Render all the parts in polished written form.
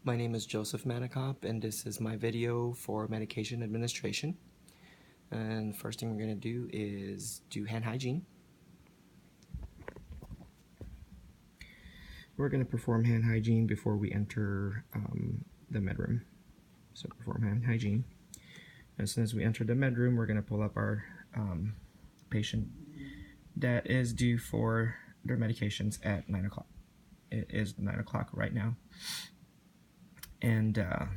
My name is Joseph Manacop, and this is my video for medication administration. And first thing we're going to do is do hand hygiene. We're going to perform hand hygiene before we enter the med room. So perform hand hygiene. As soon as we enter the med room, we're going to pull up our patient that is due for their medications at 9 o'clock. It is 9 o'clock right now. And our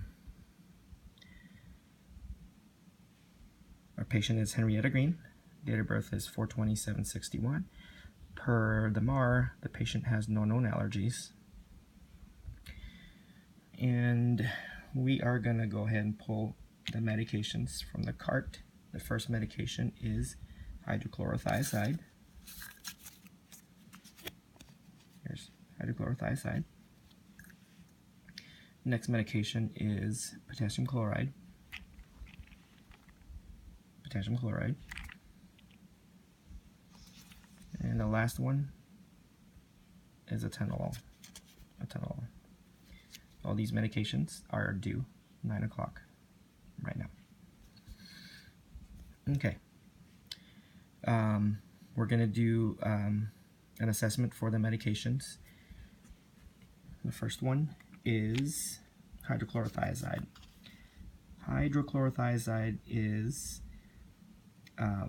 patient is Henrietta Green. Date of birth is 4/27/61. Per the MAR, the patient has no known allergies. And we are going to go ahead and pull the medications from the cart. The first medication is hydrochlorothiazide. Here's hydrochlorothiazide. Next medication is potassium chloride. Potassium chloride. And the last one is atenolol. Atenolol. All these medications are due 9 o'clock right now. Okay. We're going to do an assessment for the medications. The first one is hydrochlorothiazide. Hydrochlorothiazide is a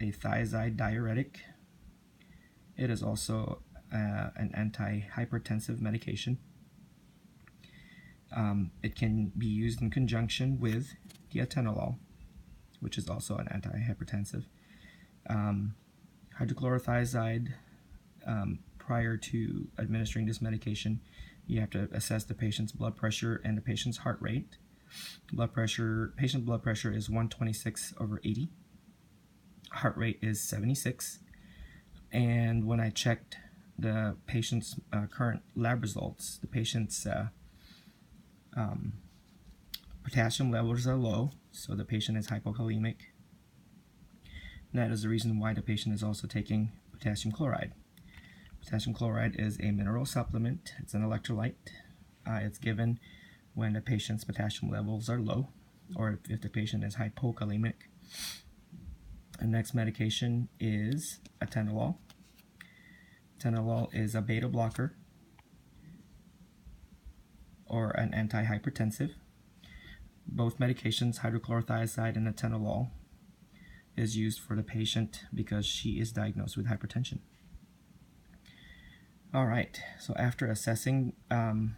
thiazide diuretic. It is also an antihypertensive medication. It can be used in conjunction with the atenolol, which is also an antihypertensive. Hydrochlorothiazide, prior to administering this medication, you have to assess the patient's blood pressure and the patient's heart rate. Patient blood pressure is 126/80. Heart rate is 76. And when I checked the patient's current lab results, the patient's potassium levels are low, so the patient is hypokalemic. And that is the reason why the patient is also taking potassium chloride. Potassium chloride is a mineral supplement. It's an electrolyte. It's given when the patient's potassium levels are low, or if the patient is hypokalemic. The next medication is atenolol. Atenolol is a beta blocker or an antihypertensive. Both medications, hydrochlorothiazide and atenolol, is used for the patient because she is diagnosed with hypertension. All right, so after assessing the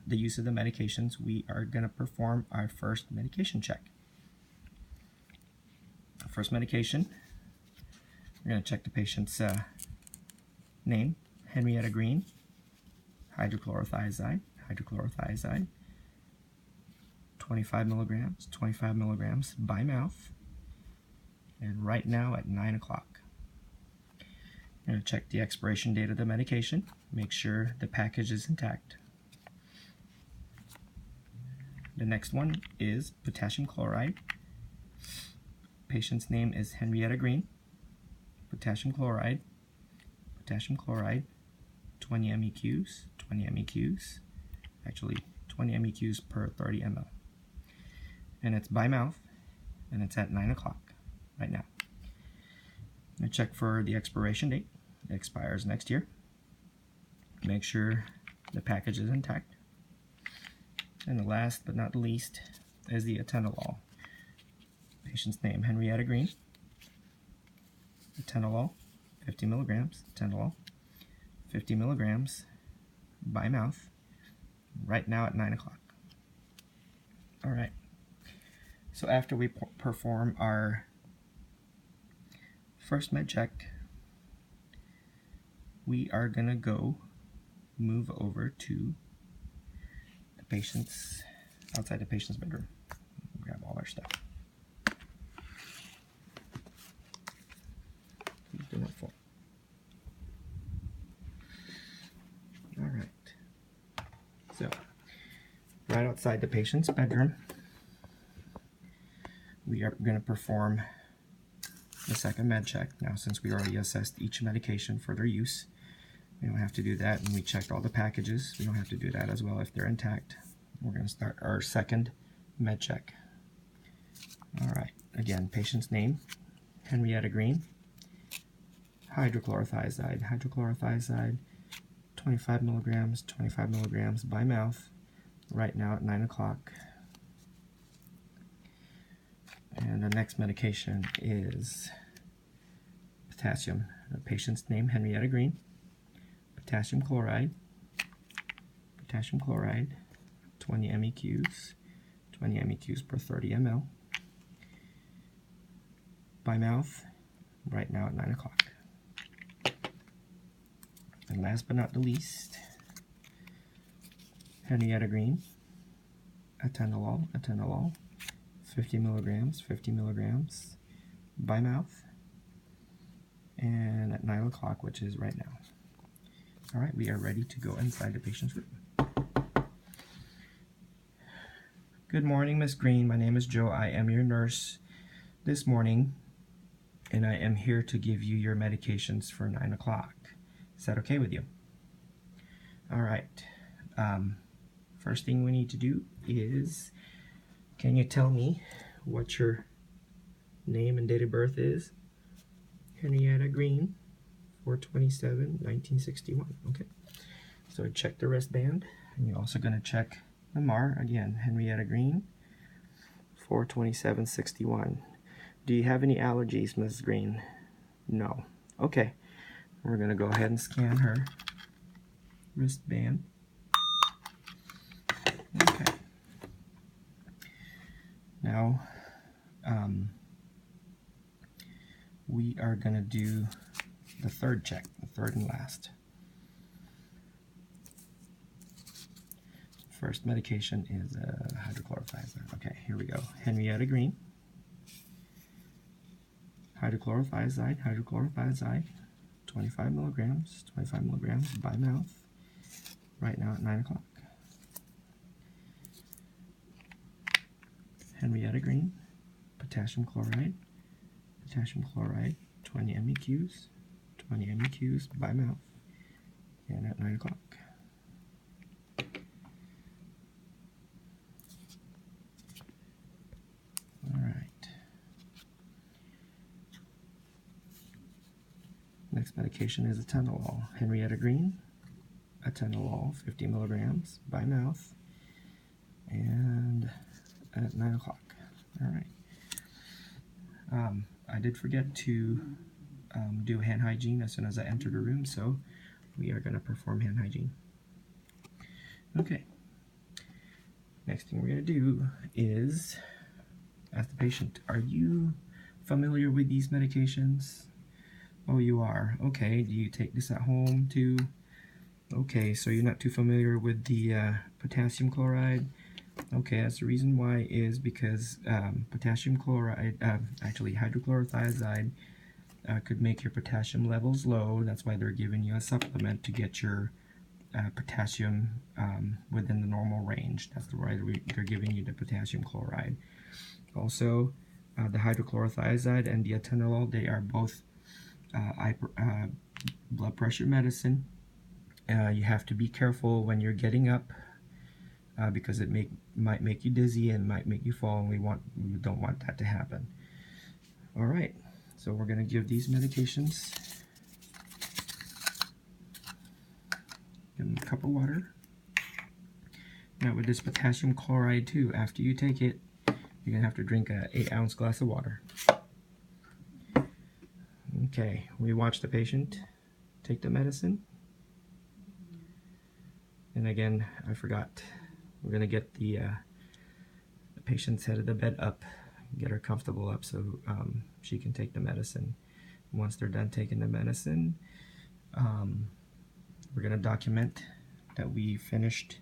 use of the medications, we are going to perform our first medication check. First medication, we're going to check the patient's name, Henrietta Green, hydrochlorothiazide, 25 milligrams by mouth, and right now at 9 o'clock. I'm going to check the expiration date of the medication, make sure the package is intact. The next one is potassium chloride. Patient's name is Henrietta Green. Potassium chloride, 20 MEQs, actually 20 MEQs per 30 ml. And it's by mouth, and it's at 9 o'clock right now. I'm going to check for the expiration date. It expires next year. Make sure the package is intact. And the last but not least is the atenolol. Patient's name, Henrietta Green. Atenolol, 50 milligrams. Atenolol, 50 milligrams by mouth, right now at 9 o'clock. All right. So after we perform our first med check, we are going to move over to the patient's, outside the patient's bedroom. Grab all our stuff. Please do not fall. All right. So, right outside the patient's bedroom, we are going to perform the second med check. Now, since we already assessed each medication for their use, We don't have to do that, and we checked all the packages. We don't have to do that as well if they're intact. We're going to start our second med check. All right, again, patient's name, Henrietta Green. Hydrochlorothiazide, 25 milligrams by mouth, right now at 9 o'clock. And the next medication is potassium. The patient's name, Henrietta Green. Potassium chloride, 20 MEQs, 20 MEQs per 30 ml. By mouth, right now at 9 o'clock. And last but not the least, Henrietta Green, atenolol, 50 milligrams, by mouth, and at 9 o'clock, which is right now. All right, we are ready to go inside the patient's room. Good morning, Miss Green. My name is Joe. I am your nurse this morning, and I am here to give you your medications for 9 o'clock. Is that okay with you? All right. First thing we need to do is, can you tell me what your name and date of birth is? Henrietta Green, 4/27/1961. Okay. So check the wristband, and you're also going to check the MAR. Again, Henrietta Green, 4/27/61. Do you have any allergies, Ms. Green? No. Okay. We're going to go ahead and scan her wristband. Okay. Now, we are going to do the third check, the third and last. First medication is hydrochlorothiazide. Okay, here we go. Henrietta Green. Hydrochlorothiazide, 25 milligrams by mouth, right now at 9 o'clock. Henrietta Green, potassium chloride, 20 MEQs by mouth, and at 9 o'clock. All right. Next medication is atenolol. Henrietta Green, atenolol, 50 milligrams by mouth, and at 9 o'clock. All right. I did forget to do hand hygiene as soon as I entered the room, so we are going to perform hand hygiene. Okay. Next thing we're going to do is ask the patient, are you familiar with these medications? Oh, you are. Okay. Do you take this at home too? Okay, so you're not too familiar with the potassium chloride. Okay, that's the reason why is because potassium chloride, actually hydrochlorothiazide, could make your potassium levels low. That's why they're giving you a supplement to get your potassium within the normal range. That's why they're giving you the potassium chloride. Also, the hydrochlorothiazide and the atenolol, they are both blood pressure medicine. You have to be careful when you're getting up because it might make you dizzy and might make you fall, and we don't want that to happen. All right, so we're going to give these medications. Give them a cup of water. Now with this potassium chloride too, after you take it, you're going to have to drink an 8-ounce glass of water. Okay, we watch the patient take the medicine. And again, I forgot, we're going to get the patient's head of the bed up, get her comfortable up so she can take the medicine. Once they're done taking the medicine, we're going to document that we finished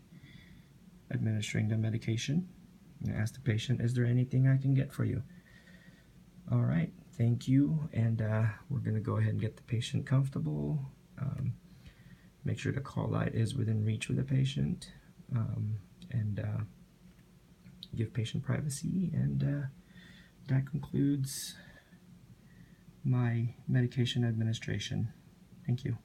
administering the medication and ask the patient, is there anything I can get for you? All right, thank you, and we're going to go ahead and get the patient comfortable. Make sure the call light is within reach with the patient, and give patient privacy, and that concludes my medication administration. Thank you.